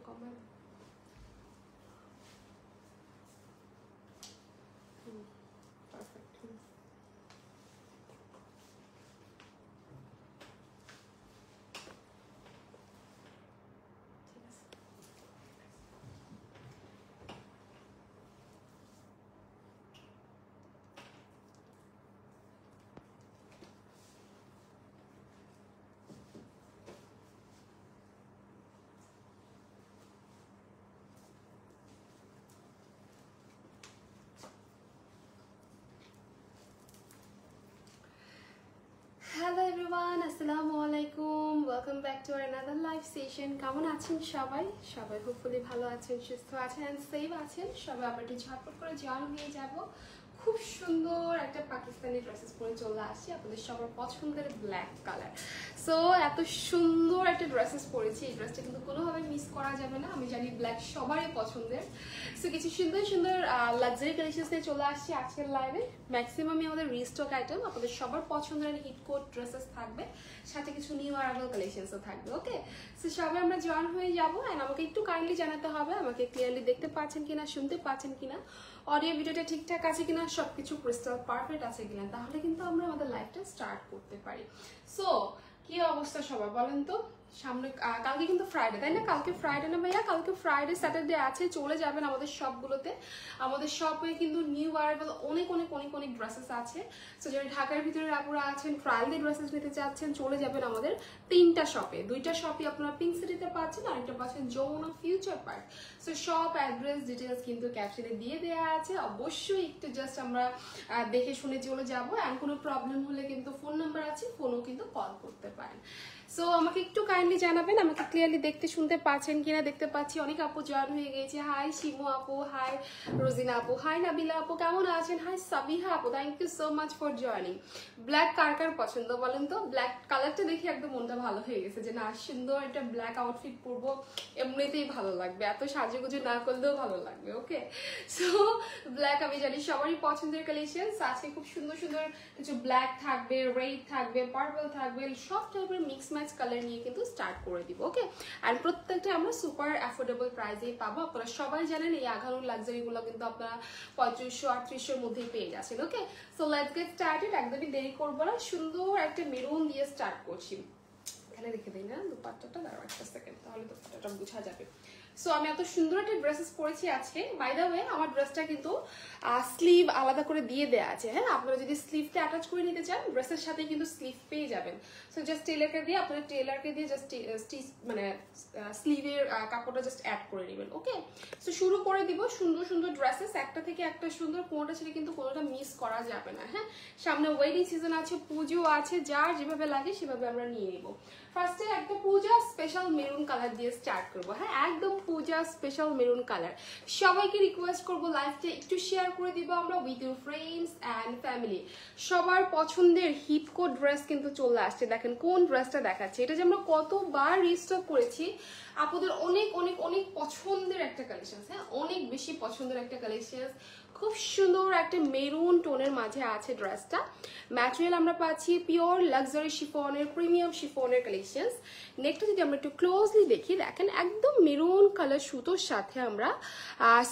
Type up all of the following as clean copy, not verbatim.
কমান perfect Hello everyone, assalamu alaikum. Welcome back to our another live session. কেমন আছেন সবাই? সবাই hopefully ভালো আছেন, সুস্থ আছেন, and safe আছেন। সবাই আবার ঝটপট করে জয়েন হয়ে যাব। খুব সুন্দর একটা পাকিস্তানি ড্রেসেস পরে চলে আসছি আপনাদের সবার পছন্দের ব্ল্যাক কালার। সো এত সুন্দর একটা ড্রেসেস পরেছি, এই ড্রেসটা কিন্তু কোনোভাবে মিস করা যাবে না। আমি জানি ব্ল্যাক সবারই পছন্দের। সো কিছু সুন্দর সুন্দর লাক্সারি কালেকশনস নিয়ে চলে আসছি আজকের লাইভে। ম্যাক্সিমামই আমাদের রিস্টক আইটেম, আপনাদের সবার পছন্দের হিট কোট ড্রেসেস থাকবে, সাথে কিছু নিউ অ্যারাইভাল কালেকশনসও থাকবে। ওকে, সো সবাই আমরা জয়েন হয়ে যাবো। অ্যান্ড আমাকে একটু কাইন্ডলি জানাতে হবে আমাকে ক্লিয়ারলি দেখতে পাচ্ছেন কিনা, শুনতে পাচ্ছেন কিনা, অডিও ভিডিওটা ঠিকঠাক আছে কিনা, সবকিছু ক্রিস্টাল পারফেক্ট আছে কিনা, তাহলে কিন্তু আমরা আমাদের লাইফটা স্টার্ট করতে পারি। সো কি অবস্থা সবার বলেন তো? সামনে কালকে কিন্তু ফ্রাইডে, তাই না? কালকে ফ্রাইডে না ভাইয়া? কালকে ফ্রাইডে স্যাটারডে আছে, চলে যাবেন আমাদের শপগুলোতে। আমাদের শপে কিন্তু নিউ অ্যারাইভাল অনেক অনেক অনেক অনেক ড্রেসেস আছে। সো যারা ঢাকার ভিতরে আপুরা আছেন, ট্রায়াল দিয়ে ড্রেসেস নিতে চাচ্ছেন, চলে যাবেন আমাদের 3টা শপে। 2টা শপই আপনারা পিঙ্ক সিটিতে পাচ্ছেন, আরেকটা পাচ্ছেন Jamuna Future Park. So shop address details কিন্তু ক্যাপশনে দিয়ে দেওয়া আছে। অবশ্যই একটু জাস্ট আমরা দেখে শুনে চলে যাবো। অ্যান্ড কোনো প্রবলেম হলে কিন্তু ফোন নাম্বার আছে, ফোনও কিন্তু কল করতে পারেন। সো আমাকে একটু কাইন্ডলি জানাবেন আমাকে ক্লিয়ারলি দেখতে শুনতে পাচ্ছেন কিনা। দেখতে পাচ্ছি অনেক আপু জয়েন হয়ে গেছে। হাই শিমু আপু, হাই রোজিনা আপু, হাই নাবিলা আপু, কেমন আছেন? হাই সাবিহা আপু, thank you so much for joining. Black কার কার পছন্দ বলেন তো? ব্ল্যাক কালারটা দেখে একদম মনটা ভালো হয়ে গেছে যে না, সুন্দর একটা ব্ল্যাক আউটফিট পরবো, এমনিতেই ভালো লাগবে, এত সাজুগুজু না করলেও ভালো লাগবে। ওকে, সো ব্ল্যাক আমি জানি সবারই পছন্দের কালেকশন। আজকে খুব সুন্দর সুন্দর কিছু ব্ল্যাক থাকবে, রেড থাকবে, পার্পল থাকবে, সব টাইপের মিক্স ম্যাচ কালার নিয়ে কিন্তু স্টার্ট করে দিব। ওকে, আর প্রত্যেকটা আমরা সুপার অ্যাফোর্ডেবল প্রাইসেই পাবো। আপনারা সবাই জানেন এই আঘানুর লাক্সারিগুলো কিন্তু আপনারা 3500-3800 মধ্যেই পেয়ে যাচ্ছেন। ওকে, সো লেটস গেট স্টার্টেড। একদমই দেরি করবো না, সুন্দর একটা মেরুন দিয়ে স্টার্ট করছি। এখানে রেখে দিই না দুপাট্টাটা, দাঁড়াও একটা সেকেন্ড, তাহলে দুপাট্টাটা বোঝা যাবে। সো আমি এত সুন্দর একটা ড্রেসেস পরেছি আজকে। বাই দ্য ওয়ে আমার ড্রেসটা কিন্তু স্লিভ আলাদা করে দিয়ে দেওয়া আছে। হ্যাঁ, আপনারা যদি স্লিভটা অ্যাটাচ করে নিতে চান ড্রেসের সাথে কিন্তু স্লিভ পেয়ে যাবেন। সো জাস্ট টেলারকে দিয়ে, আপনারা টেলারকে দিয়ে জাস্ট স্টিচ মানে স্লিভের কাপড়টা জাস্ট অ্যাড করে নেবেন। ওকে, সো শুরু করে দিব। সুন্দর সুন্দর ড্রেসেস, একটা থেকে একটা সুন্দর, কোনোটা ছেড়ে কিন্তু কোনোটা মিস করা যাবে না। হ্যাঁ, সামনে ওয়েডিং সিজন আছে, পুজো আছে, যার যেভাবে লাগে সেভাবে আমরা নিয়ে নিব। ফার্স্টে একটা পূজা স্পেশাল মেরুন কালার দিয়ে স্টার্ট করবো। হ্যাঁ, একদম পূজা স্পেশাল মেরুন কালার। সবাইকে রিকোয়েস্ট করবো লাইভটা একটু শেয়ার করে দিব আমরা with your friends and family. সবার পছন্দের হিপ কোট ড্রেস কিন্তু চলে আসছে। দেখেন কোন ড্রেসটা দেখাচ্ছে, এটা যে আমরা কতবার রিস্টক করেছি। আপনাদের অনেক অনেক অনেক পছন্দের একটা কালেকশন। হ্যাঁ, অনেক বেশি পছন্দের একটা কালেকশন। খুব সুন্দর একটা মেরুন টোনের মাঝে আছে ড্রেসটা। ম্যাটেরিয়াল আমরা পাচ্ছি পিওর লাক্সারি শিফনের, প্রিমিয়াম শিফনের কালেকশনস। নেক্সট যদি আমরা একটু ক্লোজলি দেখি, দেখেন একদম মেরুন কালার সুতোর সাথে আমরা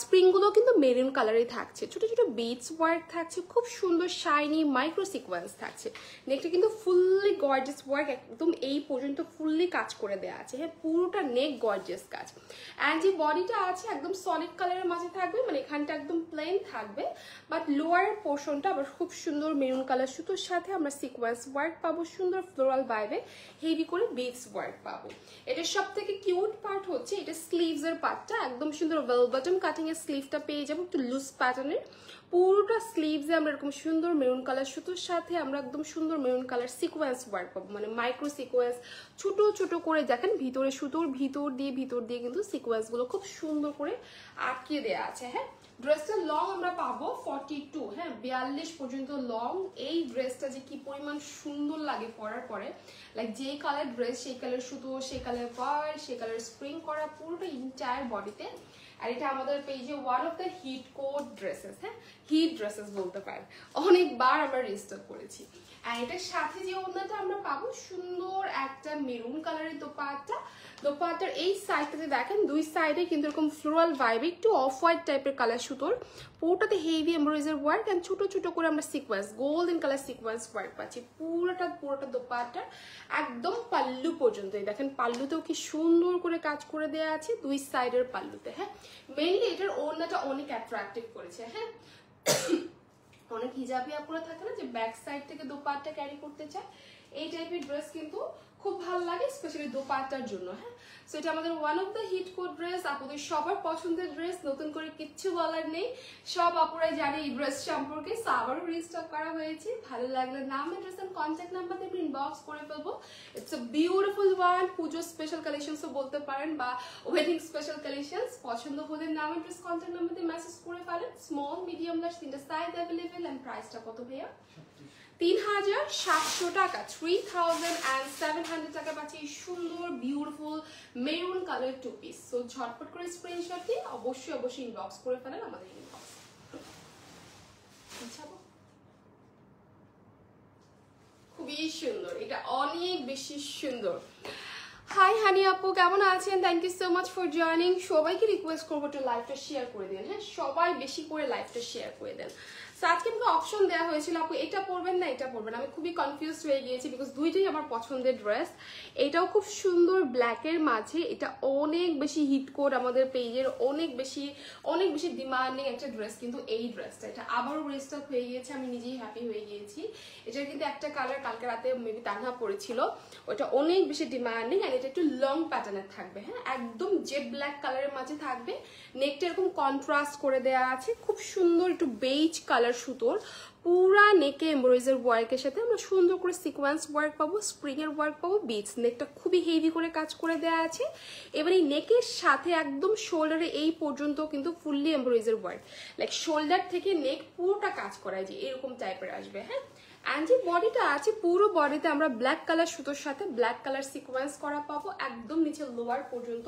স্প্রিংগুলো কিন্তু মেরুন কালারই থাকছে, ছোট ছোট বিটস ওয়ার্ক থাকছে, খুব সুন্দর শাইনি মাইক্রো সিকোয়েন্স থাকছে। নেকটা কিন্তু ফুললি গর্জিয়াস ওয়ার্ক, একদম এই পর্যন্ত ফুললি কাজ করে দেওয়া আছে। হ্যাঁ, পুরোটা নেক গর্জিয়াস কাজ। অ্যান্ড যে বডিটা আছে একদম সলিড কালারের মাঝে থাকবে, মানে এখানটা একদম প্লেন থাকবে, বাট লোয়ার পোর্শনটা আবার খুব সুন্দর মেরুন কালার সুতোর সাথে আমরা সিকোয়েন্স ওয়ার্ক পাবো, সুন্দর ফ্লোরাল ভাইবে হেভি করে বিটস ওয়ার্ক পাবো। এটার সব থেকে কিউট পার্ট হচ্ছে এটা স্লিভস এর পার্টটা, একদম সুন্দর ওয়েল বটম কাটিং এর স্লিভটা পেয়ে যাবো, একটু লুজ প্যাটার্নের। পুরোটা স্লিভসে আমরা এরকম সুন্দর মেরুন কালার সুতোর সাথে আমরা একদম সুন্দর মেরুন কালার সিকোয়েন্স ওয়ার্ক পাবো, মানে মাইক্রো সিকোয়েন্স ছোট ছোট করে। দেখেন ভিতরে সুতোর ভিতর দিয়ে কিন্তু সিকোয়েন্স গুলো খুব সুন্দর করে আটকে দেওয়া আছে। হ্যাঁ, ড্রেসটার লং আমরা পাবো 42, হ্যাঁ 42 পর্যন্ত লং। এই ড্রেসটা যে কি পরিমাণ সুন্দর লাগে পরার পরে, লাইক যেই কালার ড্রেস সেই কালার সুতো, সেই কালার পার্ল, সেই কালার স্প্রিং করা, পুরোটা ইন্টায়ার বডিতে। আর এটা আমাদের পেজে one of the hit code dresses. হ্যাঁ, হিট ড্রেসেস বলতে পারেন, অনেকবার আমরা রিস্টক করেছি। আর এটার সাথে যে ওড়নাটা আমরা পাবো সুন্দর একটা মেরুন কালারের দোপাট্টা, দোপাট্টার এই সাইডটাতে দেখেন দুই সাইডে কিন্তু এরকম ফ্লোরাল ভাইব, একটু অফ হোয়াইট টাইপের কালার সুতোর, পুরোটাতে হেভি এমব্রয়ডারি ওয়ার্ক এন্ড ছোট ছোট করে আমরা sequence golden colour sequence work পাচ্ছি পুরোটা দোপাট্টার একদম পাল্লু পর্যন্ত। এই দেখেন পাল্লুতেও কি সুন্দর করে কাজ করে দেওয়া আছে দুই সাইডের পাল্লুতে। হ্যাঁ, মেইনলি এটার ওড়নাটা অনেক অ্যাট্রাকটিভ করেছে। হ্যাঁ, অনেক হিজাবি আপুরা থাকে না যে ব্যাক সাইড থেকে দোপাট্টা ক্যারি করতে চায়, এই টাইপের ড্রেস কিন্তু খুব ভালো লাগে স্পেশালি দোপাট্টার জন্য। হ্যাঁ, সো এটা আমাদের one of the hit code dress, আপুদের সবার পছন্দের ড্রেস, নতুন করে কিচ্ছু বলার নেই, সব আপুরাই জানে এই ড্রেস সম্পর্কে। সো আবারও রিস্টক করা হয়েছে, ভালো লাগলে নাম অ্যাড্রেস এন্ড কন্ট্যাক্ট নাম্বার দিয়ে ইনবক্স করে ফেলবো। It's a beautiful one, Puja special কালেকশনসও বলতে পারেন বা ওয়েডিং স্পেশাল কালেকশনস। পছন্দ হলে নাম অ্যাড্রেস কন্ট্যাক্ট নাম্বার দিয়ে মেসেজ করে ফেলেন। স্মল মিডিয়াম লার্জ তিনটা সাইজ অ্যাভেলেবেল এন্ড প্রাইসটা কত ভাইয়া? 3700 টাকা, 3700 টাকা পাচ্ছি এই সুন্দর beautiful maroon colour two piece. So ঝটপট করে স্ক্রিনশট দিয়ে অবশ্যই ইনবক্স করে ফেলেন আমাদের ইনবক্স। খুবই সুন্দর, এটা অনেক বেশি সুন্দর। হাই হানি আপু, কেমন আছেন? Thank you so much for joining. সবাইকে রিকোয়েস্ট করবো একটু লাইভটা শেয়ার করে দেন। হ্যাঁ, সবাই বেশি করে লাইভটা শেয়ার করে দেন। আজকে আমাকে অপশন দেওয়া হয়েছিল আপু এটা পরবেন না এটা পরবেন, আমি খুবই কনফিউজড হয়ে গিয়েছি বিকজ দুইটাই আমার পছন্দের ড্রেস। এটাও খুব সুন্দর ব্ল্যাকের মাঝে, এটা অনেক বেশি হিট কোড আমাদের পেজের, অনেক বেশি ডিমান্ডিং একটা ড্রেস। কিন্তু এই ড্রেসটা এটা আবারও রিস্টক হয়ে গিয়েছে, আমি নিজেই হ্যাপি হয়ে গিয়েছি। এটার কিন্তু একটা কালার কালকে রাতে মেবি তানহা পড়েছিল, ওটা অনেক বেশি ডিমান্ডিং আর এটা একটু লং প্যাটার্নের থাকবে। হ্যাঁ, একদম জেড ব্ল্যাক কালারের মাঝে থাকবে, নেকটা এরকম কন্ট্রাস্ট করে দেওয়া আছে, খুব সুন্দর একটু বেজ কালার সুতোর, পুরা নেকে এমব্রয়ডারি ওয়ার্কের সাথে আমরা সুন্দর করে সিকোয়েন্স ওয়ার্ক পাবো, স্প্রিং এর ওয়ার্ক পাবো, বিটস নেকটা খুবই হেভি করে কাজ করে দেওয়া আছে। এবার এই নেকের সাথে একদম শোল্ডারে এই পর্যন্ত কিন্তু fully embroidery work, like shoulder থেকে নেক পুরোটা কাজ করা যায় এরকম টাইপের আসবে। হ্যাঁ, অ্যান্ড যে বডিটা আছে পুরো বডিতে আমরা ব্ল্যাক কালার সুতোর সাথে ব্ল্যাক কালার সিকোয়েন্স করা পাবো, একদম নিচে লোয়ার পর্যন্ত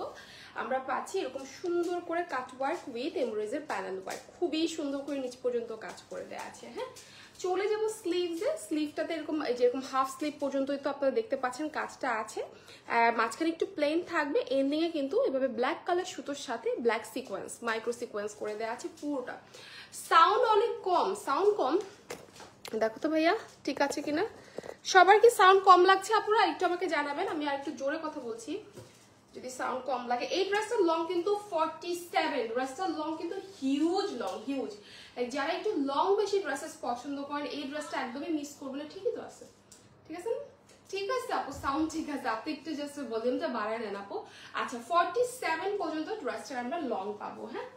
আমরা পাচ্ছি এরকম সুন্দর করে কাট work with embroidery panel work, খুবই সুন্দর করে নিচ পর্যন্ত কাজ করে দেওয়া আছে। হ্যাঁ, চলে যাবো স্লিভসে। স্লিভটাতে এরকম যেরকম হাফ স্লিভ পর্যন্তই তো আপনারা দেখতে পাচ্ছেন কাজটা আছে, মাঝখানে একটু প্লেন থাকবে, এন্ডিংয়ে কিন্তু এভাবে ব্ল্যাক কালার সুতোর সাথে ব্ল্যাক সিকোয়েন্স মাইক্রো সিকোয়েন্স করে দেওয়া আছে পুরোটা। সাউন্ড অনেক কম, সাউন্ড কম, দেখো তো ভাইয়া ঠিক আছে কিনা, সবার কি সাউন্ড কম লাগছে আপনারা একটু আমাকে জানাবেন, আমি আর একটু জোরে কথা বলছি যদি সাউন্ড কম লাগে। এই ড্রেসটার লং কিন্তু 47, ড্রেসটার লং কিন্তু হিউজ লং, হিউজ। যারা একটু লং বেশি ড্রেসেস পছন্দ করেন এই ড্রেসটা একদমই মিস করবেন না। ঠিকই তো আছে, ঠিক আছে না? ঠিক আছে আপু, সাউন্ড ঠিক আছে, আপনি একটু জাস্ট ভলিউমটা বাড়ায় নেন আপু। আচ্ছা, 47 পর্যন্ত ড্রেসটা আমরা লং পাবো। হ্যাঁ,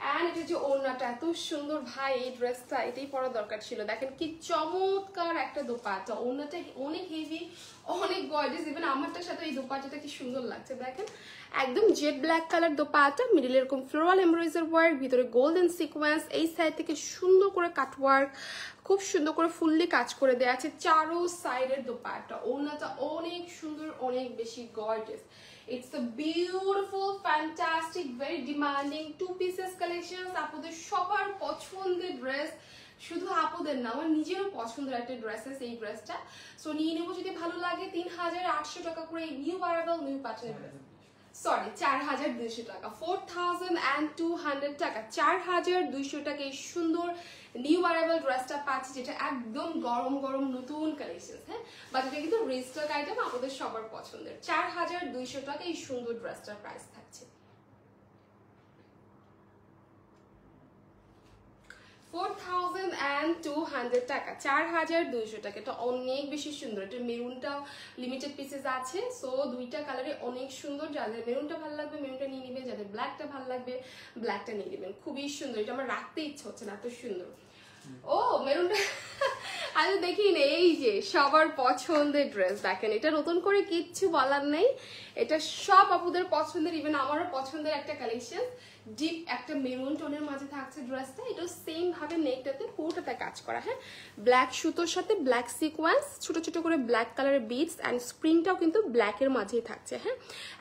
অ্যান্ড এটা যে ওড়নাটা এত সুন্দর ভাই, এই ড্রেসটা এটাই পরা দরকার ছিল। দেখেন কি চমৎকার একটা দোপাট্টা, ওড়নাটা অনেক হেভি, অনেক গর্জিয়াস, ইভেন আমারটার সাথে এই দোপাট্টাটা কি সুন্দর লাগছে দেখেন, একদম জেড ব্ল্যাক কালার দোপাট্টা, মিডিলে এরকম ফ্লোরাল এমব্রয়ডারি ওয়ার্ক, ভিতরে গোল্ডেন সিকোয়েন্স, এই সাইড থেকে সুন্দর করে কাট ওয়ার্ক, খুব সুন্দর করে ফুললি কাজ করে দেওয়া আছে চারো সাইডের দোপাট্টা। ওড়নাটা অনেক সুন্দর, অনেক বেশি gorgeous. It's a beautiful, fantastic, very demanding two pieces collection. আপুদের সবার পছন্দের ড্রেস, শুধু আপুদের না আমার নিজেরও পছন্দের একটা ড্রেসেস এই ড্রেসটা। সো নিয়ে নেবো যদি ভালো লাগে। 3800 টাকা করে এই নিউ অ্যারাইভাল নিউ প্যাটার্নের ড্রেস, সরি 4200 টাকা, 4200 টাকা, 4200 টাকা এই সুন্দর নিউ অ্যারাইভাল ড্রেসটা পাচ্ছি, যেটা একদম গরম গরম নতুন কালেকশন। হ্যাঁ, বাট এটা কিন্তু রিস্টক আইটেম, আমাদের সবার পছন্দের। 4200 টাকা এই সুন্দর ড্রেসটার প্রাইস থাকছে। 4200 টাকা, 4200 টাকা, এটা অনেক বেশি সুন্দর। এটা মেরুনটা লিমিটেড পিসেস আছে, সো দুইটা কালারে অনেক সুন্দর। যাদের মেরুনটা ভালো লাগবে মেরুনটা নিয়ে নেবেন, যাদের ব্ল্যাকটা ভালো লাগবে ব্ল্যাকটা নিয়ে নেবেন। খুবই সুন্দর, এটা আমার রাখতে ইচ্ছে হচ্ছে না, এত সুন্দর। ও মেরুনটা আজ দেখি না, এই যে সবার পছন্দের ড্রেস দেখেন, এটা নতুন করে কিচ্ছু বলার নেই, এটা সব আপুদের পছন্দের, ইভেন আমারও পছন্দের একটা কালেকশন। ডিপ একটা মেরুন টোনের মাঝে থাকছে ড্রেসটা, এটা সেম ভাবে নেকটাতে পুরোটাতে কাজ করা। হ্যাঁ, ব্ল্যাক সুতোর সাথে ব্ল্যাক সিকোয়েন্স, ছোট ছোট করে ব্ল্যাক কালারের বিটস অ্যান্ড স্প্রিংটাও কিন্তু ব্ল্যাকের মাঝেই থাকছে। হ্যাঁ,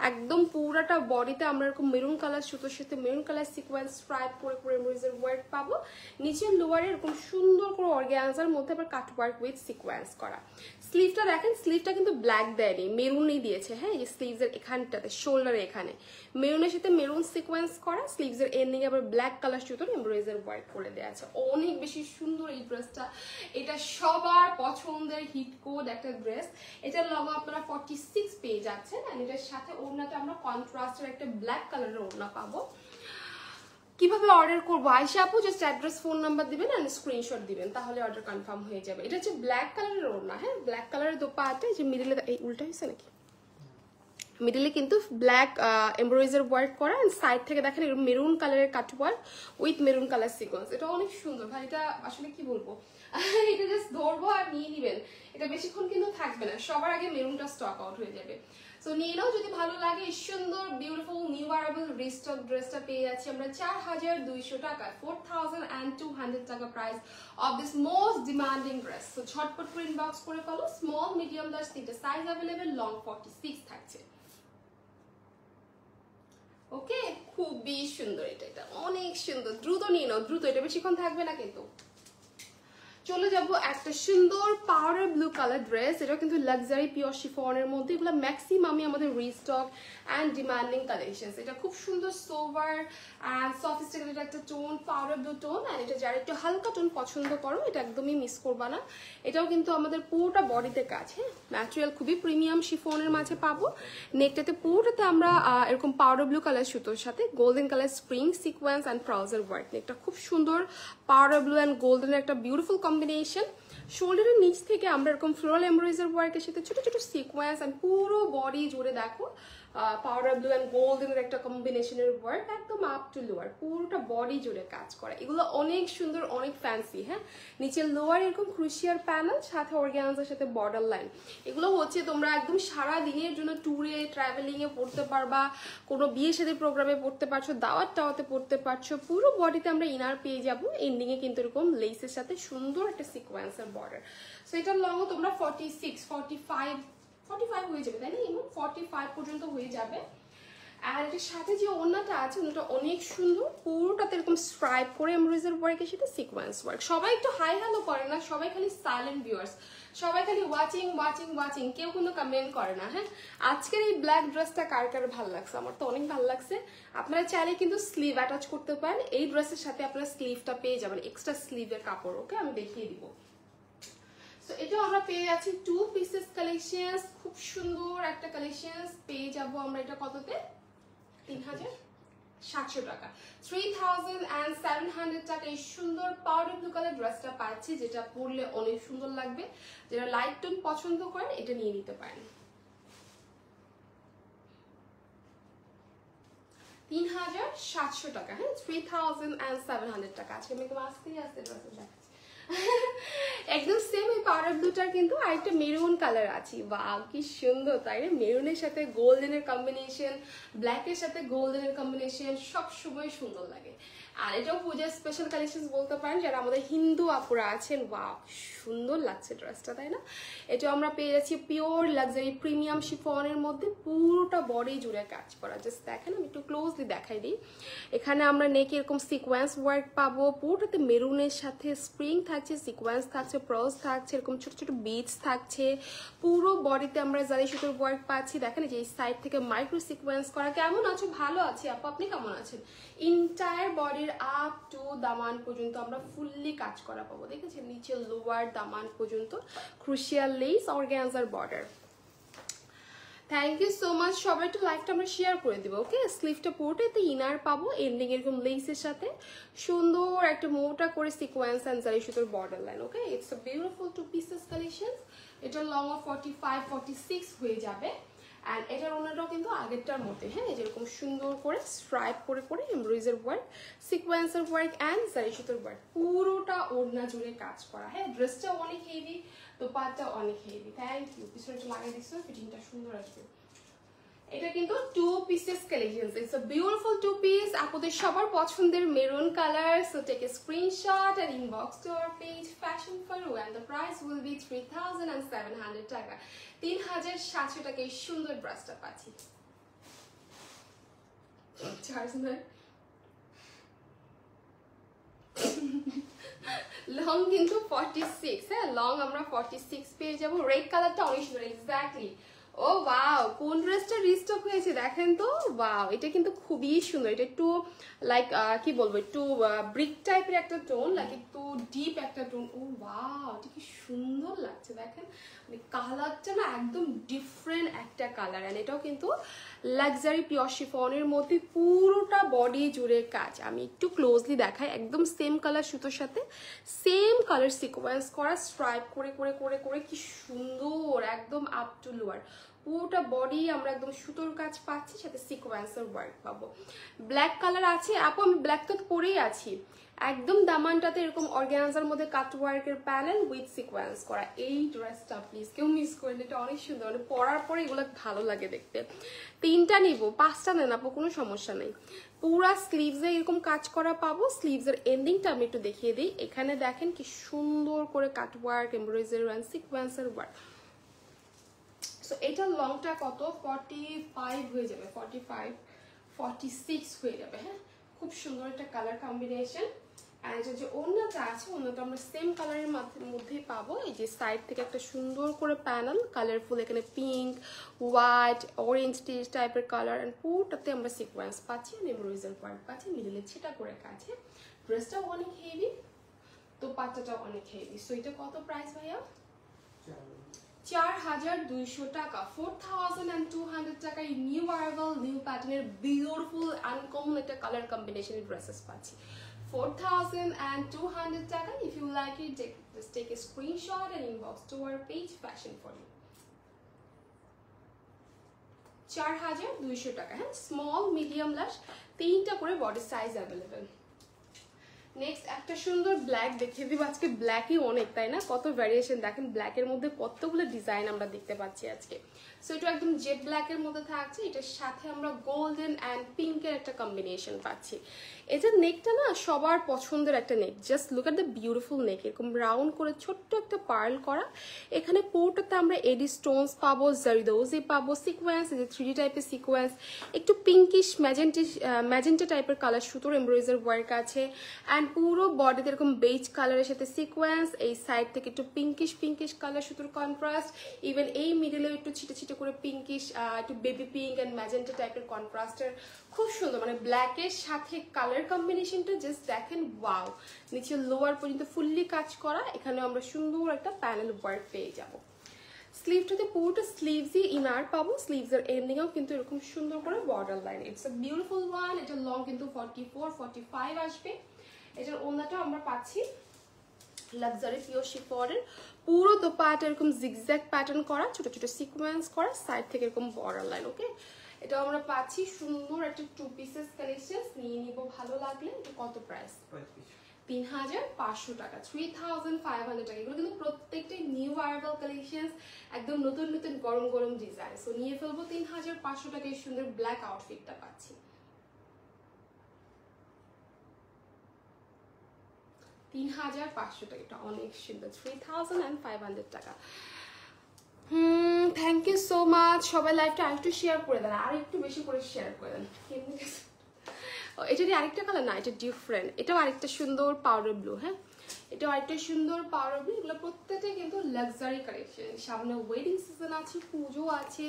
একদম পুরোটা বডিতে আমরা এরকম মেরুন কালার সুতোর সাথে মেরুন কালার সিকোয়েন্স স্ট্রাইপ করে করে এমব্রয়ডারি ওয়ার্ক পাবো। নিচের লোয়ারে এরকম সুন্দর করে অর্গানজার মধ্যে আবার কাট ওয়ার্ক উইথ সিকোয়েন্স করা। স্লিভটা দেখেন, স্লিভটা কিন্তু ব্ল্যাক দেয়নি, মেরুনই দিয়েছে। হ্যাঁ, এই স্লিভস স্লিভসের এখানটাতে শোল্ডারে এখানে মেরুনের সাথে মেরুন সিকোয়েন্স করা, স্লিভসের এন্ডিং আবার ব্ল্যাক কালার সুতোর এমব্রয়ডারি ওয়ার্ক করে দেওয়া আছে। অনেক বেশি সুন্দর এই ড্রেসটা, এটা সবার পছন্দের হিট কোড একটা ড্রেস। এটার লং আপনারা 46 পেয়ে যাচ্ছেন, আর এটার সাথে ওড়নাটা আমরা কন্ট্রাস্টের একটা ব্ল্যাক কালারের ওড়না পাবো। কিভাবে অর্ডার করবো? আয়শা আপু জাস্ট অ্যাড্রেস ফোন নাম্বার দিবেন আর স্ক্রিনশট দিবেন, তাহলে অর্ডার কনফার্ম হয়ে যাবে। এটা হচ্ছে ব্ল্যাক কালারের ওড়না, হ্যাঁ ব্ল্যাক কালারের দোপাট্টা, যে মিডলে এই উল্টা হয়েছে নাকি, মিডলে কিন্তু ব্ল্যাক এমব্রয়ডারি ওয়ার্ক করা, এন্ড সাইড থেকে দেখেন এরকম মেরুন কালারের কাট work with maroon colour sequence. এটা অনেক সুন্দর ভাই, এটা আসলে কি বলবো এটা জাস্ট ধরবো আর নিয়ে নিবেন, এটা বেশিক্ষণ কিন্তু থাকবে না, সবার আগে মেরুনটা স্টক আউট হয়ে যাবে। সো নিয়ে নাও যদি ভালো লাগে। এই সুন্দর বিউটিফুল নিউ অ্যারাইভাল রিস্টক ড্রেসটা পেয়ে যাচ্ছি আমরা 4200 টাকা, 4200 টাকা price of this most demanding dress. So ঝটপট করে ইনবক্স করে ফেলো। স্মল, মিডিয়াম, লার্জ তিনটে সাইজ অ্যাভেলেবেল, লং 46 থাকছে। ওকে, খুবই সুন্দর এটা, এটা অনেক সুন্দর। দ্রুত নিয়ে নাও, দ্রুত, এটা বেশিক্ষণ থাকবে না কিন্তু। চলে যাব একটা সুন্দর পাউডার ব্লু কালার ড্রেস, এটা কিন্তু লাক্সারি পিওর শিফনের মধ্যে, এগুলো ম্যাক্সিমামই আমাদের রিস্টক অ্যান্ড ডিমান্ডিং কালেকশনস। এটা খুব সুন্দর সোভার অ্যান্ড সফিস্টিকেটেড একটা tone, powder blue tone, and এটা যারা একটু হালকা টোন পছন্দ করো এটা একদমই মিস করবা না। এটাও কিন্তু আমাদের পুরোটা বডিতে কাজ, হ্যাঁ ম্যাটেরিয়াল খুবই প্রিমিয়াম শিফনের মাঝে পাবো। নেকটাতে পুরোটাতে আমরা এরকম পাউডার ব্লু কালার সুতোর সাথে golden colour spring sequence and trouser work. নেকটা খুব সুন্দর পাউডার ব্লু অ্যান্ড গোল্ডেনের একটা বিউটিফুল কম্বিনেশন। শোল্ডারের নিচ থেকে আমরা এরকম ফ্লোরাল এমব্রয়ডারি ওয়ার্কের সাথে ছোট ছোট সিকোয়েন্স, অ্যান্ড পুরো বডি জুড়ে দেখো পাউডার ব্লু অ্যান্ড গোল্ডেনের একটা কম্বিনেশনের ওয়ার্ক, একদম আপ টু লোয়ার পুরোটা বডি জুড়ে কাজ করা। এগুলো অনেক সুন্দর, অনেক ফ্যান্সি। হ্যাঁ, নিচের লোয়ার এরকম ক্রুশিয়ার প্যানেল, সাথে অর্গানজার সাথে বর্ডার লাইন। এগুলো হচ্ছে তোমরা একদম সারা দিনের জন্য ট্যুরে ট্রাভেলিং এ পড়তে পারবা, কোনো বিয়ে শাদী প্রোগ্রামে পড়তে পারছো, দাওয়াত টাওয়াতে পড়তে পারছো। পুরো বডিতে আমরা ইনার পেয়ে যাবো, এন্ডিং এ কিন্তু এরকম লেসের সাথে সুন্দর একটা সিকোয়েন্সের বর্ডার। সো এটার লং তোমরা 46, 45 হয়ে যাবে, তাই না? এমন 45 পর্যন্ত হয়ে যাবে। আর এটার সাথে যে ওড়নাটা আছে, ওড়নাটা অনেক সুন্দর, পুরোটাতে এরকম স্ট্রাইপ করে এমব্রয়ডারি ওয়ার্কের সাথে সিকোয়েন্স ওয়ার্ক। সবাই একটু হাই হ্যালো করে না, সবাই খালি সাইলেন্ট ভিউয়ার্স, সবাই খালি ওয়াচিং ওয়াচিং ওয়াচিং, কেউ কোনো কমেন্ট করে না। হ্যাঁ, আজকের এই ব্ল্যাক ড্রেসটা কার কার ভালো লাগছে? আমার তো অনেক ভালো লাগছে। আপনারা চাইলে কিন্তু স্লিভ অ্যাটাচ করতে পারেন, এই ড্রেসের সাথে আপনারা স্লিভটা পেয়ে যাবেন, এক্সট্রা স্লিভের কাপড়। ওকে, আমি দেখিয়ে দিব। সো এটা আমরা পেয়ে যাচ্ছি 2 পিসেস কালেকশনস, খুব সুন্দর একটা কালেকশনস পেয়ে যাব আমরা। এটা কততে? 3700 টাকা, 3700 টাকা এই সুন্দর পাউডার ব্লু কালার ড্রেসটা পাচ্ছি, যেটা পরলে অনেক সুন্দর লাগবে। যারা লাইট টোন পছন্দ করেন এটা নিয়ে নিতে পারেন। 3700 টাকা, হ্যাঁ 3700 টাকা। আজকে আমি একদম আস্তে আস্তে ড্রেস দেখাচ্ছি। একদম সেম এই পাউডার ব্লুটার কিন্তু আরেকটা মেরুন কালার আছে। ওয়াও কি সুন্দর, তাই না? মেরুনের সাথে গোল্ডেনের কম্বিনেশন, ব্ল্যাকের সাথে গোল্ডেনের কম্বিনেশন সব সময় সুন্দর লাগে। আর এটাও পূজার স্পেশাল কালেকশন বলতে পারেন, যারা আমাদের হিন্দু আপুরা আছেন। ওয়াও সুন্দর লাগছে ড্রেসটা, তাই না? এটা আমরা পেয়ে যাচ্ছি পিওর লাক্সারি প্রিমিয়াম শিফনের মধ্যে, পুরোটা বডি জুড়ে কাজ করা। জাস্ট দেখেন, আমি একটু ক্লোজলি দেখাই দিই। এখানে আমরা নেক এরকম সিকোয়েন্স ওয়ার্ক পাবো, পুরোটাতে মেরুনের সাথে স্প্রিং থাকছে, সিকোয়েন্স থাকছে, প্রস থাকছে, এরকম ছোট ছোট বিটস থাকছে। পুরো বডিতে আমরা জারি সুতোর ওয়ার্ক পাচ্ছি। দেখেন যে এই সাইড থেকে মাইক্রো সিকোয়েন্স করা। কেমন আছো? ভালো আছি আপু, আপনি কেমন আছেন? ইন্টায়ার বডির আপ টু দামান পর্যন্ত আমরা ফুললি কাজ করা পাবো। দেখেছেন, নিচে লোয়ার দামান পর্যন্ত ক্রুশিয়াল লেস অর্গানজার border. Thank you so much. সবাই একটু লাইকটা আমরা শেয়ার করে দিব। ওকে, স্লিভটা পুরোটাতে ইনার পাবো, এন্ডিং এরকম লেসের সাথে সুন্দর একটা মোটা করে সিকোয়েন্স অ্যান্ড জারি সুতোর border line. Okay, it's a beautiful 2 pieces collection. এটা লং অফ 45, 46 হয়ে যাবে। অ্যান্ড এটার ওনাটাও কিন্তু আগেরটার মধ্যে, হ্যাঁ যেরকম সুন্দর করে স্ট্রাইপ করে করে এমব্রয়ডারি ওয়ার্ক, সিকোয়েন্সের ওয়ার্ক অ্যান্ড জারি সুতোর ওয়ার্ক, পুরোটা ওড়না জুড়ে কাজ করা। হ্যাঁ, ড্রেসটাও অনেক হেভি, দোপাট্টাও অনেক হেভি। Thank you. পিছনটা লাগিয়ে দিচ্ছি, ফিটিংটা সুন্দর আসবে। এটা কিন্তু 2 pieces collection. It's a beautiful 2 piece. আপনাদের সবার পছন্দের maroon colour. So take a screenshot and inbox to our page fashion ফারু, and the price will be 3700 taka. 3700 টাকায় সুন্দর ড্রেসটা পাচ্ছি। লং কিন্তু 46, হ্যাঁ লং আমরা 46 পেয়ে যাবো। রেড কালারটা অনেক সুন্দর, এক্স্যাক্টলি ও ওয়াও, কোন ড্রেসটা রিস্টক হয়েছে দেখেন তো। ওয়াও, এটা কিন্তু খুবই সুন্দর। এটা একটু লাইক কি বলবো, একটু ব্রিক টাইপের একটা টোন, লাইক একটু ডিপ একটা টোন। ও ওয়াও, এটা কি সুন্দর লাগছে দেখেন, মানে কালারটা না একদম ডিফারেন্ট একটা কালার। এন্ড এটাও কিন্তু লাক্সারি পিওর শিফনের মধ্যে পুরোটা বডি জুড়ে কাজ। আমি একটু ক্লোজলি দেখাই, একদম সেম কালার সুতোর সাথে সেম কালার সিকোয়েন্স করা, স্ট্রাইপ করে করে করে করে কি সুন্দর, একদম আপ টু লোয়ার পুরোটা বডি আমরা একদম সুতোর কাজ পাচ্ছি, সাথে সিকোয়েন্সের ওয়ার্ক পাবো। ব্ল্যাক কালার আছে আপু, আমি ব্ল্যাক তো পরেই আছি। একদম দামানটাতে এরকম অর্গানজার মধ্যে কাট ওয়ার্কের প্যানেল উইথ সিকোয়েন্স করা। এই ড্রেসটা প্লিজ কেউ মিস করেন, এটা অনেক সুন্দর, মানে পরার পরে এগুলো ভালো লাগে দেখতে। 3টা নিব, 5টা নেন আপু, কোনো সমস্যা নেই। পুরা স্লিভসে এরকম কাজ করা পাবো। স্লিভসের এন্ডিংটা আমি একটু দেখিয়ে দিই। এখানে দেখেন কি সুন্দর করে কাট ওয়ার্ক, এমব্রয়ডারি অ্যান্ড সিকোয়েন্সের ওয়ার্ক। সো এটার লংটা কত, 45 হয়ে যাবে, 45 46 হয়ে যাবে। হ্যাঁ, খুব সুন্দর একটা কালার কম্বিনেশন। আর এটা যে ওড়নাটা আছে, ওড়নাটা আমরা সেম কালারের মধ্যেই পাবো। এই যে সাইড থেকে একটা সুন্দর করে প্যানেল কালারফুল, এখানে পিঙ্ক, হোয়াইট, অরেঞ্জ টাইপের কালার, অ্যান্ড পুরোটাতে আমরা সিকোয়েন্স পাচ্ছি, এমব্রয়ডারি ওয়ার্ক পাচ্ছি, মিডলে ছিটা করে কাছে। ড্রেসটাও অনেক হেভি, তো পাট্টাটাও অনেক হেভি। সো এটা কত প্রাইস ভাইয়া? 4200 টাকা, 4200 টাকায় নিউ অ্যারাইভাল নিউ প্যাটার্নের বিউটিফুল আনকমন একটা কালার কম্বিনেশনের ড্রেসেস পাচ্ছি। 4200 টাকা। If you like it, just take a screenshot and inbox to our page Fashion for You। 4200 টাকা। হ্যাঁ, স্মল, মিডিয়াম, লার্জ 3টা করে বডি সাইজ অ্যাভেলেবেল। নেক্সট একটা সুন্দর ব্ল্যাক দেখিয়ে দিব। আজকে ব্ল্যাকই অনেক, তাই না? কত ভ্যারিয়েশন দেখেন, ব্ল্যাকের মধ্যে কতগুলো ডিজাইন আমরা দেখতে পাচ্ছি আজকে। সো এটা একদম জেড ব্ল্যাকের মধ্যে থাকছে, এটার সাথে আমরা গোল্ডেন অ্যান্ড পিঙ্কের একটা কম্বিনেশন পাচ্ছি। এটার নেকটা না সবার পছন্দের একটা neck. Just look at the beautiful neck, এরকম রাউন্ড করে ছোট্ট একটা পার্ল করা। এখানে পুরোটাতে আমরা এডি স্টোনস পাবো, জারিদোজি পাবো, সিকোয়েন্স, এই যে 3D টাইপের সিকোয়েন্স, একটু পিঙ্কিশ ম্যাজেন্টা টাইপের কালার সুতোর এমব্রয়ডারি ওয়ার্ক আছে। অ্যান্ড পুরো বডিতে এরকম বেজ কালারের সাথে সিকোয়েন্স, এই সাইড থেকে একটু পিঙ্কিশ কালার সুতোর কন্ট্রাস্ট, ইভেন এই মিডলেও একটু ছিটে ছিটে করে পিঙ্কিশ, একটু বেবি পিঙ্ক অ্যান্ড ম্যাজেন্টা টাইপের কন্ট্রাস্টের, খুব সুন্দর। মানে ব্ল্যাকের সাথে কালার কম্বিনেশনটা জাস্ট দেখেন, ওয়াও। নিচে লোয়ার পর্যন্ত ফুললি কাজ করা, এখানে আমরা সুন্দর একটা প্যানেল ওয়ার্ক পেয়ে যাব। স্লিভটাতে পুরোটা স্লিভসই ইনার পাবো, স্লিভসের এন্ডিংও কিন্তু এরকম সুন্দর করে border line. It's a beautiful one. এটা লং কিন্তু 44 45 আসবে। এটার ওড়নাটা আমরা পাচ্ছি লাক্সারি পিওর শিফনের, পুরো দোপাটা এরকম জিগজ্যাগ প্যাটার্ন করা, ছোট ছোট সিকোয়েন্স করা, সাইড থেকে এরকম বর্ডার লাইন। ওকে, এটা আমরা পাচ্ছি সুন্দর একটা 2 পিসেস কালেকশন। নিয়ে নিব ভালো লাগলে। এটা কত প্রাইস? 3500 টাকা, 3500 টাকা। এগুলো কিন্তু প্রত্যেকটাই নিউ অ্যারাইভাল কালেকশন, একদম নতুন নতুন গরম গরম ডিজাইন। সো নিয়ে ফেলবো 3500 টাকা। এই সুন্দর ব্ল্যাক আউটফিটটা পাচ্ছি 3500 টাকা। এটা অনেক সুন্দর, 3500 টাকা। Thank you so much. সবাই লাইভটা আরেকটু শেয়ার করে দেন, আর একটু বেশি করে শেয়ার করে দেন। এটারই আরেকটা কালার না, এটা ডিফারেন্ট। এটাও আরেকটা সুন্দর পাউডার ব্লু। হ্যাঁ, এটাও আরেকটা সুন্দর পাউডার ব্লু। এগুলো প্রত্যেকটাই কিন্তু লাক্সারি কালেকশন। সামনে ওয়েডিং সিজন আছে, পুজো আছে,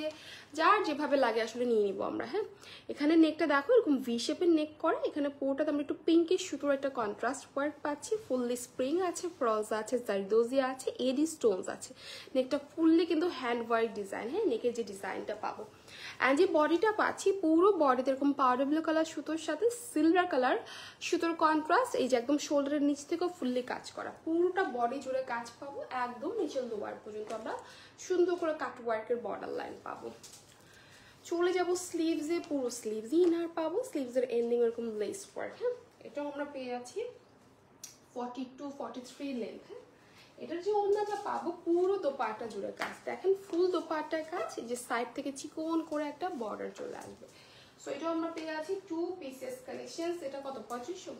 যার যেভাবে লাগে আসলে নিয়ে নিব আমরা। হ্যাঁ, এখানে নেকটা দেখো এরকম ভি শেপের নেক করে, এখানে পুরোটাতে আমরা একটু পিঙ্কিশ সুতোর একটা কন্ট্রাস্ট ওয়ার্ক পাচ্ছি। ফুললি স্প্রিং আছে, ফ্রজ আছে, জারদোজি আছে, এডি স্টোনস আছে। নেকটা ফুললি কিন্তু হ্যান্ড ওয়ার্ক ডিজাইন। হ্যাঁ, নেকের যে ডিজাইনটা পাবো, অ্যান্ড যে বডিটা পাচ্ছি পুরো বডিতে এরকম পাউডার ব্লু কালার সুতোর সাথে সিলভার কালার সুতোর কন্ট্রাস্ট। এই যে একদম শোল্ডারের নিচ থেকেও ফুললি কাজ করা, পুরোটা বডি জুড়ে কাজ পাবো, একদম নিচের লোয়ার পর্যন্ত আমরা সুন্দর করে কাট ওয়ার্কের বর্ডার লাইন পাবো। চলে যাব স্লিভসে, পুরো স্লিভস ইনার পাবো, স্লিভসের এন্ডিং এরকম লেস ওয়ার্ক। হ্যাঁ, এটাও আমরা পেয়ে যাচ্ছি 42 43 লেন্থ। হ্যাঁ, এটার যে ওড়নাটা পাবো পুরো দোপাট্টা জুড়ে কাজ, দেখেন ফুল দোপাট্টার কাজ। এই যে সাইড থেকে চিকন করে একটা বর্ডার চলে আসবে। সো এটাও আমরা পেয়ে আছি 2 পিসেস কালেকশন। এটা কত? 2500,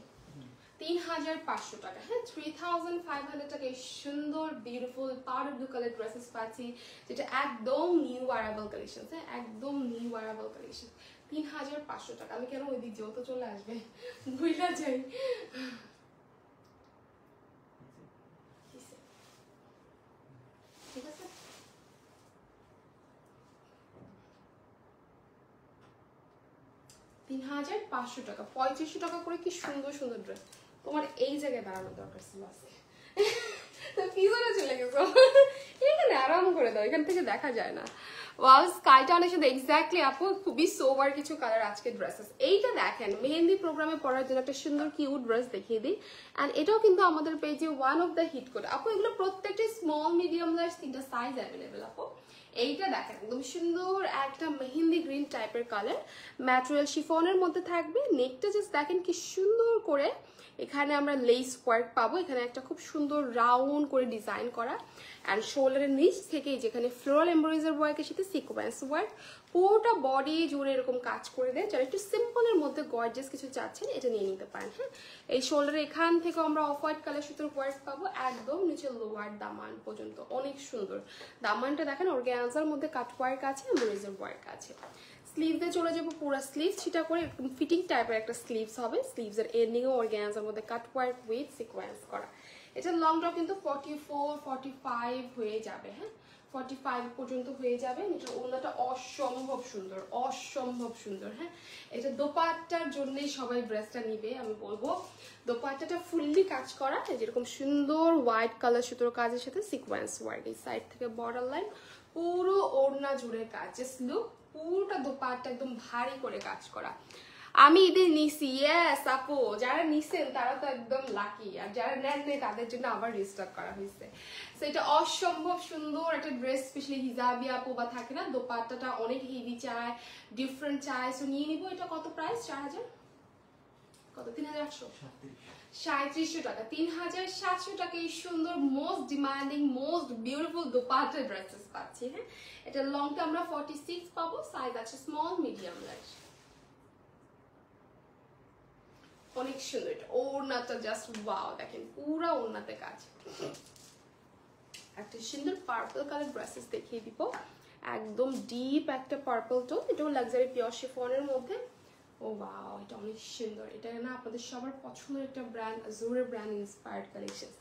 3500 টাকা। হ্যাঁ, 3500 টাকা। এই সুন্দর beautiful powder blue colour dresses পাচ্ছি, যেটা একদম নিউ অ্যারাইভাল কালেকশন। হ্যাঁ, একদম নিউ অ্যারাইভাল কালেকশন। 3500 টাকা। আমি কেন ওই দিক যেহেতু চলে আসবে, ভুলে যাই। ঠিক আছে, 3500 টাকা, 3500 টাকা করে কি সুন্দর সুন্দর ড্রেস। তোমার এই জায়গায় দাঁড়ানোর দরকার ছিল আছে তো পিছনে চলে গেছো, এখানে আরাম করে দাও, এখান থেকে দেখা যায় না। ওয়াও, স্কাইটা অনেক সুন্দর। এক্স্যাক্টলি আপু, খুবই সোবার কিছু কালার আজকে ড্রেসেস। এইটা দেখেন, মেহেন্দি প্রোগ্রামে পরার জন্য একটা সুন্দর কিউট ড্রেস দেখিয়ে দিই। অ্যান্ড এটাও কিন্তু আমাদের পেজে one of the hit code আপু। এগুলো প্রত্যেকটা স্মল, মিডিয়াম, লার্জ 3টা সাইজ অ্যাভেলেবেল আপু। এইটা দেখেন, একদম সুন্দর একটা মেহেন্দি গ্রিন টাইপের কালার, ম্যাটেরিয়াল শিফনের মধ্যে থাকবে। নেকটা জাস্ট দেখেন কি সুন্দর করে এখানে আমরা লেস ওয়ার্ক পাবো। এখানে একটা খুব সুন্দর রাউন্ড করে ডিজাইন করা। অ্যান্ড শোল্ডারের নিচ থেকে যেখানে ফ্লোরাল এমব্রয়ডারি ওয়ার্কের সাথে সিকোয়েন্স ওয়ার্ক, পুরোটা বডি জুড়ে এরকম কাজ করে দেয়। যারা একটু সিম্পলের মধ্যে গর্জিয়াস কিছু চাচ্ছেন, এটা নিয়ে নিতে পারেন। হ্যাঁ, এই শোল্ডারে এখান থেকে আমরা অফ হোয়াইট কালার সুতোর ওয়ার্ক পাবো একদম নিচে লোয়ার দামান পর্যন্ত। অনেক সুন্দর দামানটা দেখেন, অর্গানজার মধ্যে কাট ওয়ার্ক আছে, এমব্রয়ডারি ওয়ার্ক আছে। স্লিভসে চলে যাবো, পুরো স্লিভস সেটা করে ফিটিং টাইপের একটা স্লিভস হবে। স্লিভসের এন্ডিংও অর্গানজার মধ্যে কাট ওয়ার্ক উইথ সিকোয়েন্স করা। এটা লংটাও কিন্তু 44, 45 হয়ে যাবে। হ্যাঁ, 45 পর্যন্ত হয়ে যাবে। এটা ওড়নাটা অসম্ভব সুন্দর, অসম্ভব সুন্দর। হ্যাঁ, এটা দোপাট্টার জন্যই সবাই ড্রেসটা নিবে আমি বলবো। দোপাট্টাটা ফুললি কাজ করা, যেরকম সুন্দর হোয়াইট কালার সুতোর কাজের সাথে সিকোয়েন্স ওয়ার্ক। এই সাইড থেকে বর্ডার লাইন, পুরো ওড়না জুড়ে কাজ। জাস্ট লুক, পুরোটা দোপাট্টা একদম ভারী করে কাজ করা। আমি এদের নিছি, ইয়েস আপু, যারা নিছেন তারা তো একদম লাকি, আর যারা নেন নেই তাদের জন্য আবার রিস্টক করা হয়েছে। সো এটা অসম্ভব সুন্দর একটা ড্রেস, স্পেশালি হিজাবি আপু বা থাকে না, দোপাট্টাটা অনেক হেভি চায়, ডিফারেন্ট চায়। সো নিয়ে নিবো। এটা কত প্রাইস? 4000, কত, 3800, 3700 টাকা। 3700 টাকা এই সুন্দর most demanding, most beautiful dupatta dresses পাচ্ছি। হ্যাঁ, এটা লংটা আমরা 46 পাবো, সাইজ আছে স্মল, মিডিয়াম, লার্জ। অনেক সুন্দর। এটা ওড়নাটা জাস্ট ওয়াও, দেখেন পুরা ওড়নাতে কাজ। একটা সুন্দর পার্পল কালার ড্রেসেস দেখিয়ে দিব, একদম ডিপ একটা পার্পল টোন। এটাও লাক্সারি পিওর শিফনের মধ্যে। ও ওয়াও, এটা অনেক সুন্দর। এটা না আপনাদের সবার পছন্দের একটা ব্র্যান্ড, আজুরের ব্র্যান্ড ইন্সপায়ার্ড কালেকশন।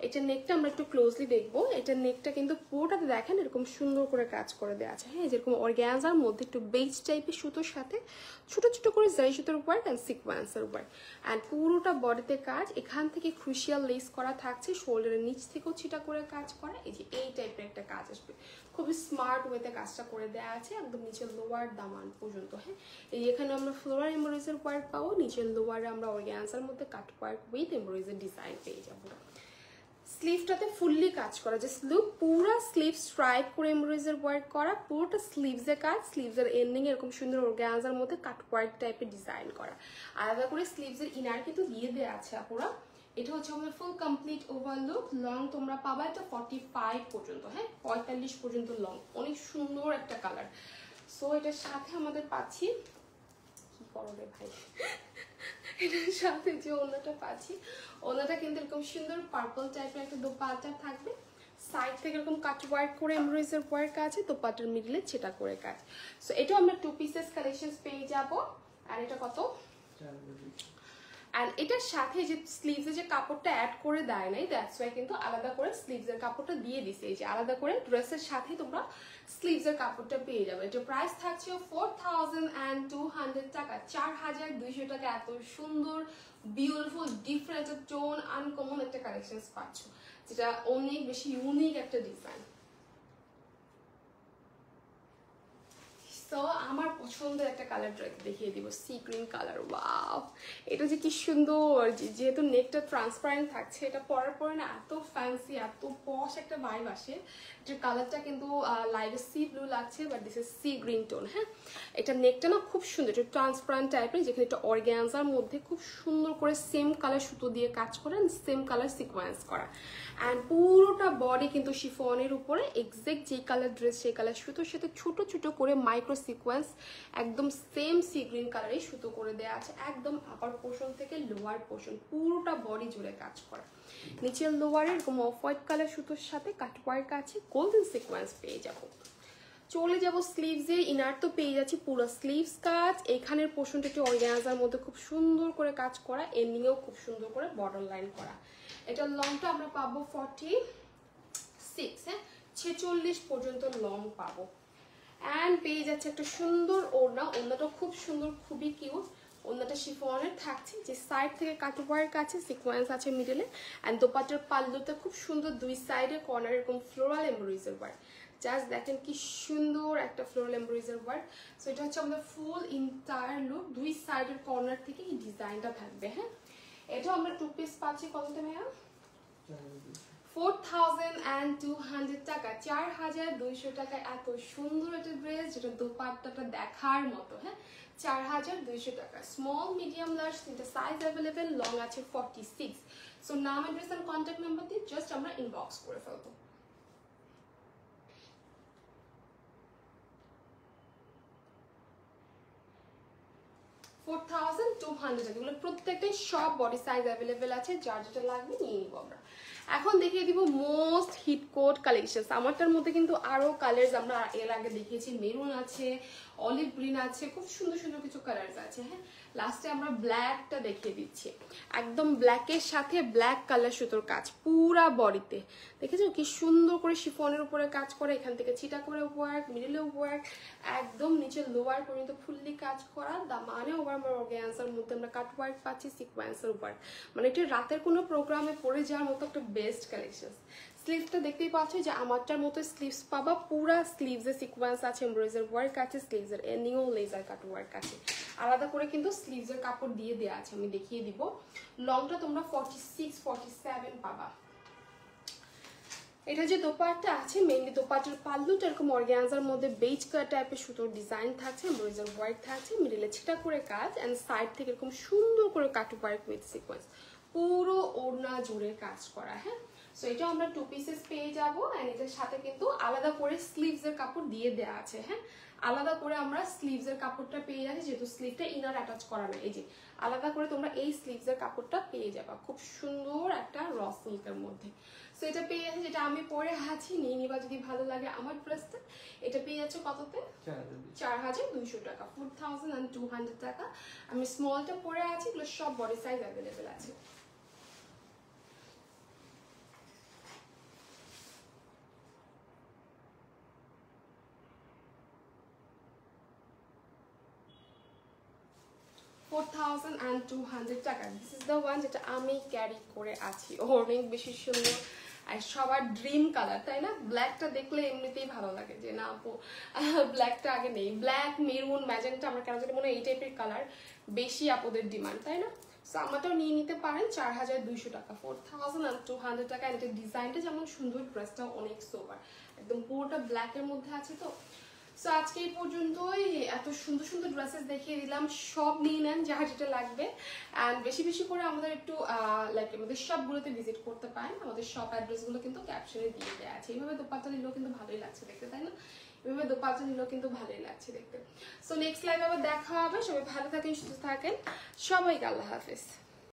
এটা নেকটা আমরা একটু ক্লোজলি দেখবো। এটা নেকটা কিন্তু পুরোটাতে দেখেন এরকম সুন্দর করে কাজ করে দেওয়া আছে। হ্যাঁ, যেরকম অর্গানজার মধ্যে একটু বেজ টাইপের সুতোর সাথে ছোট ছোট করে জারি সুতোর ওয়ার্ক অ্যান্ড সিকোয়েন্সের ওয়ার্ক। অ্যান্ড পুরোটা বডিতে কাজ, এখান থেকে ক্রুশিয়াল লেস করা থাকছে, শোল্ডারের নিচ থেকেও ছিটা করে কাজ করা। এই যে এই টাইপের একটা কাজ আসবে, খুবই স্মার্ট ওয়েতে কাজটা করে দেওয়া আছে, একদম নিচের লোয়ার দামান পর্যন্ত। হ্যাঁ, এই এখানে আমরা ফ্লোরাল এমব্রয়ডারি ওয়ার্ক পাবো, নিচের লোয়ারে আমরা অর্গানজার মধ্যে কাট ওয়ার্ক উইথ এমব্রয়ডারি ডিজাইন পেয়ে যাবো। স্লিভটাতে ফুললি কাজ করা, জাস্ট লুক, পুরো স্লিভ স্ট্রাইপ করে এমব্রয়ডারি ওয়ার্ক করা, পুরোটা স্লিভসের কাজ। স্লিভসের এন্ডিং এরকম সুন্দর অর্গানজার মধ্যে কাট ওয়ার্ক টাইপের ডিজাইন করা। আলাদা করে স্লিভসের ইনার কিন্তু দিয়ে দেওয়া আছে আপুরা। এটা হচ্ছে আমাদের ফুল কমপ্লিট ওভারলুক। লং তোমরা পাবা এটা 45 পর্যন্ত। হ্যাঁ, 45 পর্যন্ত লং। অনেক সুন্দর একটা কালার। সো এটার সাথে আমাদের পাচ্ছি, কি করো রে ভাই, এটার সাথে যে ওড়নাটা পাচ্ছি, ওড়নাটা কিন্তু এরকম সুন্দর পার্পল টাইপের একটা দোপাট্টা থাকবে। সাইড থেকে এরকম কাট ওয়ার্ক করে এমব্রয়ডারি ওয়ার্ক আছে, দোপাট্টার মিডলে ছেটা করে কাজ। সো এটাও আমরা 2 পিসেস কালেকশন পেয়ে যাব। আর এটা কত? আর এটার সাথে যে স্লিভসে যে কাপড়টা অ্যাড করে দেয় নাই, দ্যাটস ওয়াই কিন্তু আলাদা করে স্লিভসের কাপড়টা দিয়ে দিছে। এই যে আলাদা করে ড্রেসের সাথে তোমরা স্লিভসের কাপড়টা পেয়ে যাবে। এটা প্রাইস থাকছে 4200 টাকা, 4200 টাকা। এত সুন্দর বিউটিফুল ডিফারেন্ট টোন আনকমন একটা কালেকশন পাচ্ছ, যেটা অনেক বেশি ইউনিক একটা ডিজাইন। সো আমার পছন্দের একটা কালার দেখিয়ে দিব, সি গ্রিন কালার। ওয়াও, এটা যে কি সুন্দর, যেহেতু নেকটা ট্রান্সপারেন্ট থাকছে, এটা পরার পরে না এত ফ্যান্সি, এত পশ একটা ভাইব আসে। এটার কালারটা কিন্তু লাইট সি ব্লু লাগছে, but this is sea green tone. হ্যাঁ, এটা নেকটা না খুব সুন্দর, এটা ট্রান্সপারেন্ট টাইপের, যেখানে এটা অর্গানজার মধ্যে খুব সুন্দর করে সেম কালার সুতো দিয়ে কাজ করা, সেম কালার সিকোয়েন্স করা। অ্যান্ড পুরোটা বডি কিন্তু শিফনের উপরে এক্সাক্ট যে কালার ড্রেস সেই কালার সুতোর সাথে ছোট ছোট করে মাইক্রো সিকোয়েন্স একদম সেম সি গ্রিন কালারের সুতো করে দেওয়া আছে, একদম আপার পোর্শন থেকে লোয়ার পোর্শন পুরোটা বডি জুড়ে কাজ করা। নিচের লোয়ারে এরকম অফ হোয়াইট কালার সুতোর সাথে কাট ওয়ার্ক আছে, গোল্ডেন সিকোয়েন্স পেয়ে যাবো। চলে যাব স্লিভসে, ইনার তো পেয়ে যাচ্ছি পুরো স্লিভস কাজ। এখানের পোর্শনটা একটু অর্গানজার মধ্যে খুব সুন্দর করে কাজ করা, এন্ডিংয়েও খুব সুন্দর করে বর্ডার লাইন করা। এটা লংটা আমরা পাবো 46, হ্যাঁ 46 পর্যন্ত লং পাবো। অ্যান্ড পেয়ে যাচ্ছে একটা সুন্দর ওড়না, ওড়নাটা খুব সুন্দর, খুবই কিউট। ওড়নাটা শিফনের থাকছে, যে সাইড থেকে কাটওয়ার্ক আছে, সিকোয়েন্স আছে মিডলে, অ্যান্ড দোপাট্টার পাল্লুতে খুব সুন্দর দুই সাইডে কর্নার এরকম ফ্লোরাল এমব্রয়ডারি ওয়ার্ক। জাস্ট দেখেন কি সুন্দর একটা ফ্লোরাল এমব্রয়ডারি ওয়ার্ক। সো এটা হচ্ছে আমাদের ফুল ইন্টায়ার লুক, দুই সাইডের কর্নার থেকে এই ডিজাইনটা থাকবে। হ্যাঁ, এটা আমরা 2 পিস পাচ্ছি কততে ভাইয়া? 4200 টাকা, 4200 টাকা। এত সুন্দর একটা ড্রেস, যেটা দোপাট্টাটা দেখার মতো। হ্যাঁ, 4200 টাকা। স্মল, মিডিয়াম, লার্জ তিনটা সাইজ অ্যাভেলেবেল, লং আছে 46। সো নাম, অ্যাড্রেস এন্ড কন্ট্যাক্ট নাম্বার দিয়ে জাস্ট আমরা ইনবক্স করে ফেলবো। এগুলো প্রত্যেকটাই সব বডি সাইজ অ্যাভেলেবেল আছে, যার যেটা লাগবে নিয়ে নিব আমরা। এখন দেখিয়ে দিব মোস্ট হিট কোড কালেকশনস। আমারটার মধ্যে কিন্তু আরো কালার্স আমরা এর আগে দেখিয়েছি, মেরুন আছে, অলিভ গ্রিন আছে, খুব সুন্দর সুন্দর কিছু কালার্স আছে। হ্যাঁ, লাস্টে আমরা ব্ল্যাকটা দেখিয়ে দিচ্ছি, একদম ব্ল্যাকের সাথে ব্ল্যাক কালার সুতোর কাজ পুরা বডিতে। দেখেছো কি সুন্দর করে শিফনের উপরে কাজ করে, এখান থেকে ছিটা করে ওয়ার্ক, মিডলে ওয়ার্ক, একদম নিচে লোয়ার পর্যন্ত ফুললি কাজ করা। দামানে ওভার অর্গানজার মধ্যে আমরা কাট ওয়ার্ক পাচ্ছি, সিকোয়েন্সের ওয়ার্ক, মানে এটা রাতের কোনো প্রোগ্রামে পরে যাওয়ার মতো একটা বেস্ট কালেকশন। স্লিভসটা দেখতেই পাচ্ছ যে আমারটার মতো স্লিভস পাবা, পুরা স্লিভসে সিকোয়েন্স আছে, এমব্রয়ডারি ওয়ার্ক আছে, স্লিভসের এনিও লেজার কাট ওয়ার্ক আছে, আলাদা করে কিন্তু স্লিভসের কাপড় দিয়ে দেওয়া আছে, আমি দেখিয়ে দিব। লংটা তোমরা 46, 47 পাবা। এটা যে দোপাট্টা আছে, মেইনলি দোপাট্টার পাল্লুটা এরকম অর্গানজার মধ্যে বেজ কাট টাইপের সুতোর ডিজাইন থাকছে, এমব্রয়ডারি ওয়ার্ক থাকছে, মিডলে ছিটা করে কাজ, এন্ড সাইড থেকে এরকম সুন্দর করে কাট ওয়ার্ক উইথ সিকোয়েন্স, পুরো ওড়না জুড়ে কাজ করা। হ্যাঁ, সো এটা আমরা 2 পিসেস পেয়ে যাবো, এন্ড এটার সাথে কিন্তু আলাদা করে স্লিভসের কাপড় দিয়ে দেওয়া আছে। হ্যাঁ, আলাদা করে আমরা স্লিভসের কাপড়টা পেয়ে যাচ্ছি, যেহেতু স্লিভটা ইনার অ্যাটাচ করা না। এই যে আলাদা করে তোমরা এই স্লিভসের কাপড়টা পেয়ে যাবা, খুব সুন্দর একটা র সিল্কের মধ্যে। সো এটা পেয়ে যাচ্ছে, যেটা আমি পরে আছি, নিয়ে নিবা যদি ভালো লাগে আমার ড্রেসটা। এটা পেয়ে যাচ্ছে কততে? 4200 টাকা, 4200 টাকা। আমি স্মলটা পরে আছি, এগুলো সব বডি সাইজ অ্যাভেলেবেল আছে। টাকা। দিস ইজ দ্য ওয়ান যেটা আমি ক্যারি করে আছি, অনেক বেশি সুন্দর আর সবার ড্রিম কালার, তাই না? ব্ল্যাকটা দেখলে এমনিতেই ভালো লাগে যে না আপু ব্ল্যাকটা আগে নেই। ব্ল্যাক, মেরুন, ম্যাজেন্টা, আমার কেন জানি মনে হয় এই টাইপের কালার বেশি আপুদের ডিমান্ড, তাই না? সো আমারটাও নিয়ে নিতে পারেন 4200 টাকা, 4200 টাকা। এটা ডিজাইনটা যেমন সুন্দর, ড্রেসটাও অনেক সোবার, একদম পুরোটা ব্ল্যাকের মধ্যে আছে। তো সো আজকে এই পর্যন্তই, এত সুন্দর সুন্দর ড্রেসেস দেখিয়ে দিলাম, সব নিয়ে নেন যার যেটা লাগবে। অ্যান্ড বেশি বেশি করে আমাদের একটু লাইক আমাদের শপগুলোতে ভিজিট করতে পারেন, আমাদের শপ অ্যাড্রেসগুলো কিন্তু ক্যাপশনে দিয়ে দেওয়া আছে। এইভাবে দোপাট্টা নিলেও কিন্তু ভালোই লাগছে দেখতে, তাই না? এভাবে দোপাট্টা নিলেও কিন্তু ভালোই লাগছে দেখতে। সো নেক্সট লাইভে আবার দেখা হবে, সবাই ভালো থাকেন, সুস্থ থাকেন, সবাইকে আল্লাহ হাফেজ।